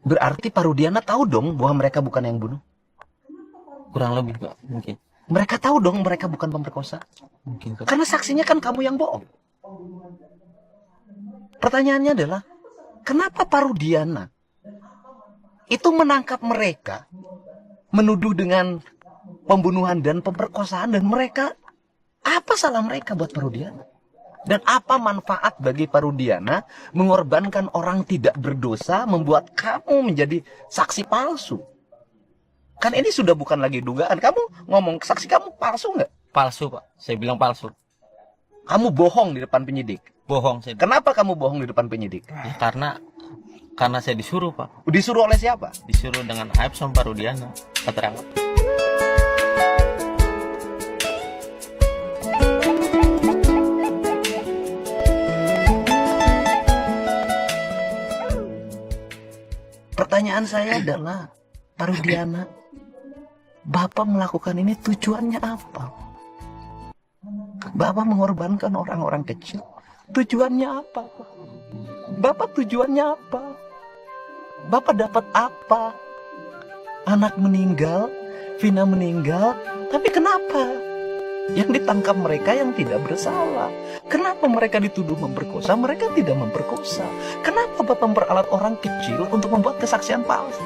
Berarti Parudiana tahu dong bahwa mereka bukan yang bunuh. Kurang lebih Pak, mungkin. Mereka tahu dong mereka bukan pemerkosa. Mungkin Pak. Karena saksinya kan kamu yang bohong. Pertanyaannya adalah, kenapa Parudiana itu menangkap mereka, menuduh dengan pembunuhan dan pemerkosaan, dan mereka, apa salah mereka buat Parudiana? Dan apa manfaat bagi Parudiana mengorbankan orang tidak berdosa, membuat kamu menjadi saksi palsu? Kan ini sudah bukan lagi dugaan. Kamu ngomong saksi kamu palsu nggak? Palsu Pak, saya bilang palsu. Kamu bohong di depan penyidik. Bohong saya. Kenapa kamu bohong di depan penyidik? Ya, karena saya disuruh Pak. Disuruh oleh siapa? Disuruh dengan Aib sama Parudiana keterangan. Pertanyaan saya adalah, Parudiana, Bapak melakukan ini tujuannya apa? Bapak mengorbankan orang-orang kecil, tujuannya apa? Bapak tujuannya apa? Bapak dapat apa? Anak meninggal, Vina meninggal, tapi kenapa? Yang ditangkap mereka yang tidak bersalah. Kenapa mereka dituduh memperkosa? Mereka tidak memperkosa. Kenapa Bapak memperalat orang kecil untuk membuat kesaksian palsu?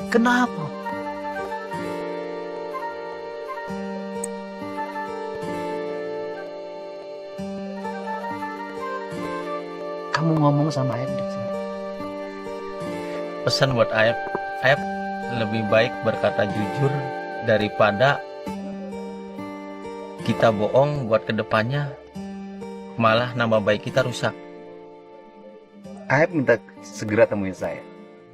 Kenapa? Kamu ngomong sama Aib. Pesan buat Aib, Aib lebih baik berkata jujur daripada kita bohong buat kedepannya malah nama baik kita rusak. Aib minta segera temuin saya.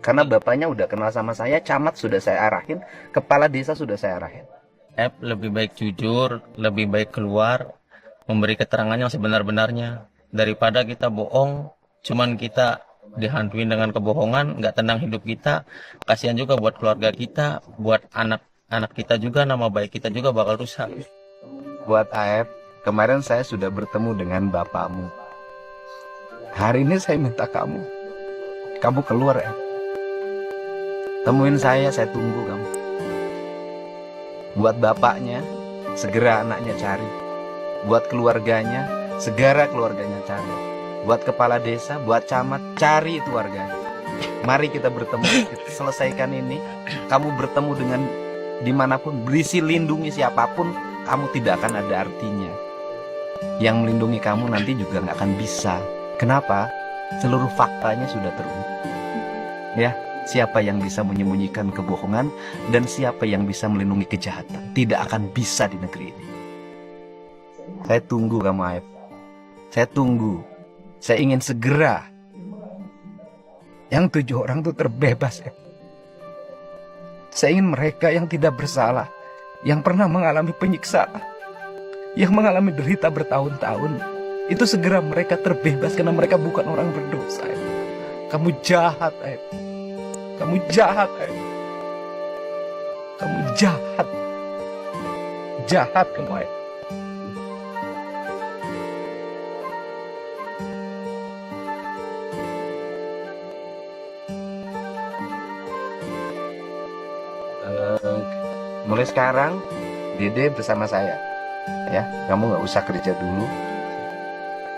Karena bapaknya udah kenal sama saya, camat sudah saya arahin, kepala desa sudah saya arahin. Aib lebih baik jujur, lebih baik keluar, memberi keterangan yang sebenar-benarnya. Daripada kita bohong, cuman kita dihantuin dengan kebohongan, nggak tenang hidup kita. Kasihan juga buat keluarga kita, buat anak-anak kita juga, nama baik kita juga bakal rusak. Buat Aib, kemarin saya sudah bertemu dengan bapakmu. Hari ini saya minta kamu keluar ya. Temuin saya tunggu kamu. Buat bapaknya, segera anaknya cari. Buat keluarganya, segera keluarganya cari. Buat kepala desa, buat camat, cari itu warganya. Mari kita bertemu, kita selesaikan ini. Kamu bertemu dengan dimanapun, berisi lindungi siapapun, kamu tidak akan ada artinya. Yang melindungi kamu nanti juga nggak akan bisa. Kenapa? Seluruh faktanya sudah terungkap. Ya, siapa yang bisa menyembunyikan kebohongan dan siapa yang bisa melindungi kejahatan? Tidak akan bisa di negeri ini. Saya tunggu kamu, Aib. Saya tunggu. Saya ingin segera yang 7 orang itu terbebas. Saya ingin mereka yang tidak bersalah, yang pernah mengalami penyiksaan, yang mengalami derita bertahun-tahun, itu segera mereka terbebas karena mereka bukan orang berdosa. Kamu jahat, Aib. Kamu jahat, Aib. Kamu jahat. Jahat kamu, Aib. Mulai sekarang Dede bersama saya ya. Kamu nggak usah kerja dulu.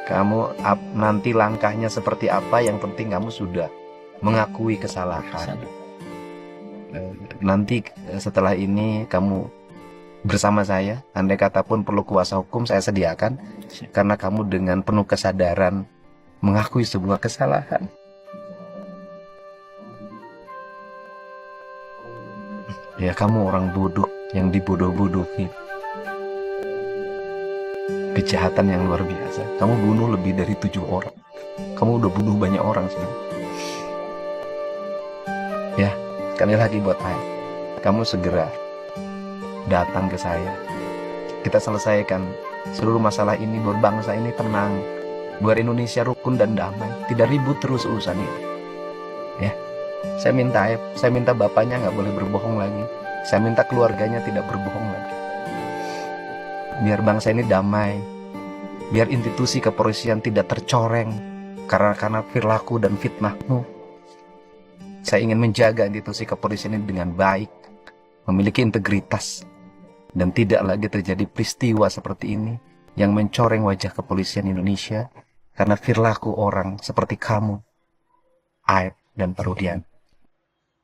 Kamu nanti langkahnya seperti apa, yang penting kamu sudah mengakui kesalahan. Nanti setelah ini kamu bersama saya. Andai kata pun perlu kuasa hukum saya sediakan, karena kamu dengan penuh kesadaran mengakui sebuah kesalahan. Ya, kamu orang bodoh yang dibodoh-bodohi. Kejahatan yang luar biasa. Kamu bunuh lebih dari 7 orang. Kamu udah bunuh banyak orang sih. Ya, sekali lagi buat Aib, kamu segera datang ke saya. Kita selesaikan seluruh masalah ini, buat bangsa ini tenang, buat Indonesia rukun dan damai, tidak ribut terus urusan ini. Ya. Saya minta Aib, saya minta bapaknya nggak boleh berbohong lagi. Saya minta keluarganya tidak berbohong lagi. Biar bangsa ini damai. Biar institusi kepolisian tidak tercoreng karena perilaku dan fitnahmu. Saya ingin menjaga institusi kepolisian ini dengan baik, memiliki integritas, dan tidak lagi terjadi peristiwa seperti ini yang mencoreng wajah kepolisian Indonesia karena perilaku orang seperti kamu, Aib, dan Parudian.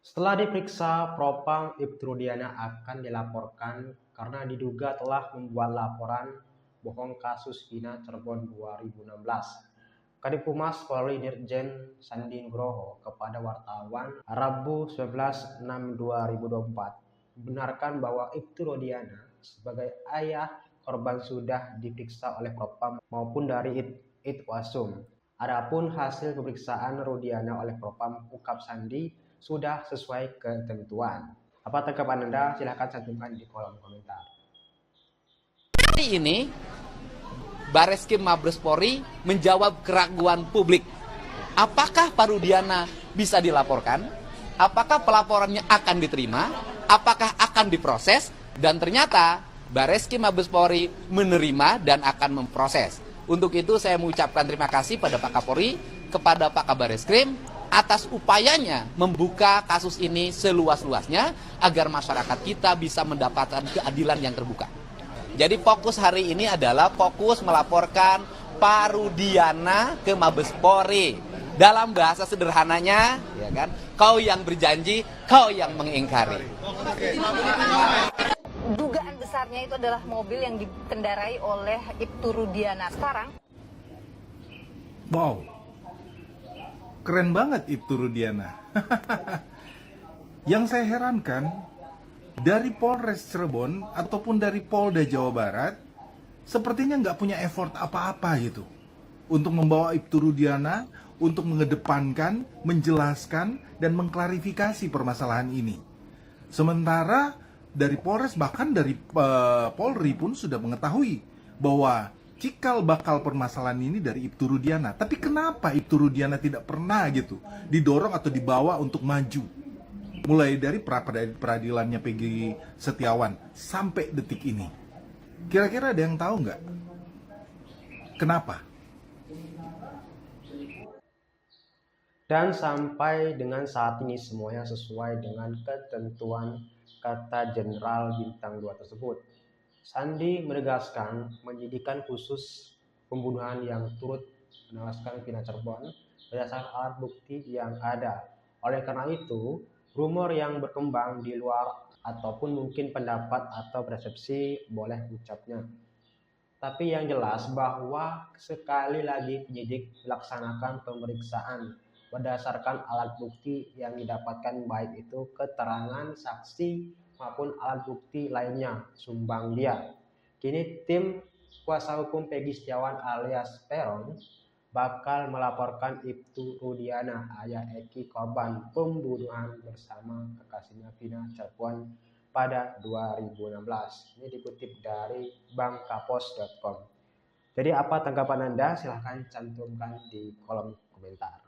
Setelah diperiksa, Propam Ibtu Rudiana akan dilaporkan karena diduga telah membuat laporan bohong kasus Vina Cirebon 2016. Kadif Humas Polri Dirjen Sandi Nugroho kepada wartawan Rabu 11/6/2024 membenarkan bahwa Ibtu Rudiana sebagai ayah korban sudah diperiksa oleh Propam maupun dari Itwasum. Adapun hasil pemeriksaan Rudiana oleh Propam ungkap Sandi sudah sesuai ketentuan. Apa tanggapan Anda? Silahkan cantumkan di kolom komentar. Hari ini Bareskrim Mabes Polri menjawab keraguan publik. Apakah Parudiana bisa dilaporkan? Apakah pelaporannya akan diterima? Apakah akan diproses? Dan ternyata Bareskrim Mabes Polri menerima dan akan memproses. Untuk itu saya mengucapkan terima kasih pada Pak Kapolri, kepada Pak Kabar Eskrim atas upayanya membuka kasus ini seluas-luasnya agar masyarakat kita bisa mendapatkan keadilan yang terbuka. Jadi fokus hari ini adalah fokus melaporkan Parudiana ke Mabes Polri. Dalam bahasa sederhananya, ya kan, kau yang berjanji, kau yang mengingkari. Dugaan besarnya itu adalah mobil yang dikendarai oleh Ibtu Rudiana. Sekarang, wow, keren banget Ibtu Rudiana. Yang saya herankan, dari Polres Cirebon ataupun dari Polda Jawa Barat sepertinya nggak punya effort apa-apa gitu untuk membawa Ibtu Rudiana untuk mengedepankan, menjelaskan, dan mengklarifikasi permasalahan ini. Sementara dari Polres, bahkan dari Polri pun sudah mengetahui bahwa cikal bakal permasalahan ini dari Ibtu Rudiana. Tapi kenapa Ibtu Rudiana tidak pernah gitu didorong atau dibawa untuk maju? Mulai dari peradilannya Peggy Setiawan sampai detik ini. Kira-kira ada yang tahu nggak? Kenapa? Dan sampai dengan saat ini semuanya sesuai dengan ketentuan, kata Jenderal Bintang 2 tersebut. Sandi menegaskan penyidikan khusus pembunuhan yang turut menewaskan Vina Cirebon berdasarkan alat bukti yang ada. Oleh karena itu, rumor yang berkembang di luar ataupun mungkin pendapat atau persepsi boleh ucapnya. Tapi yang jelas bahwa sekali lagi penyidik melaksanakan pemeriksaan berdasarkan alat bukti yang didapatkan, baik itu keterangan saksi maupun alat bukti lainnya sumbang dia. Kini tim kuasa hukum Peggy Setiawan alias Peron bakal melaporkan Ibtu Rudiana, ayah Eki, korban pembunuhan bersama kekasihnya Vina Cirebon pada 2016. Ini dikutip dari bangkapos.com. Jadi apa tanggapan Anda? Silahkan cantumkan di kolom komentar.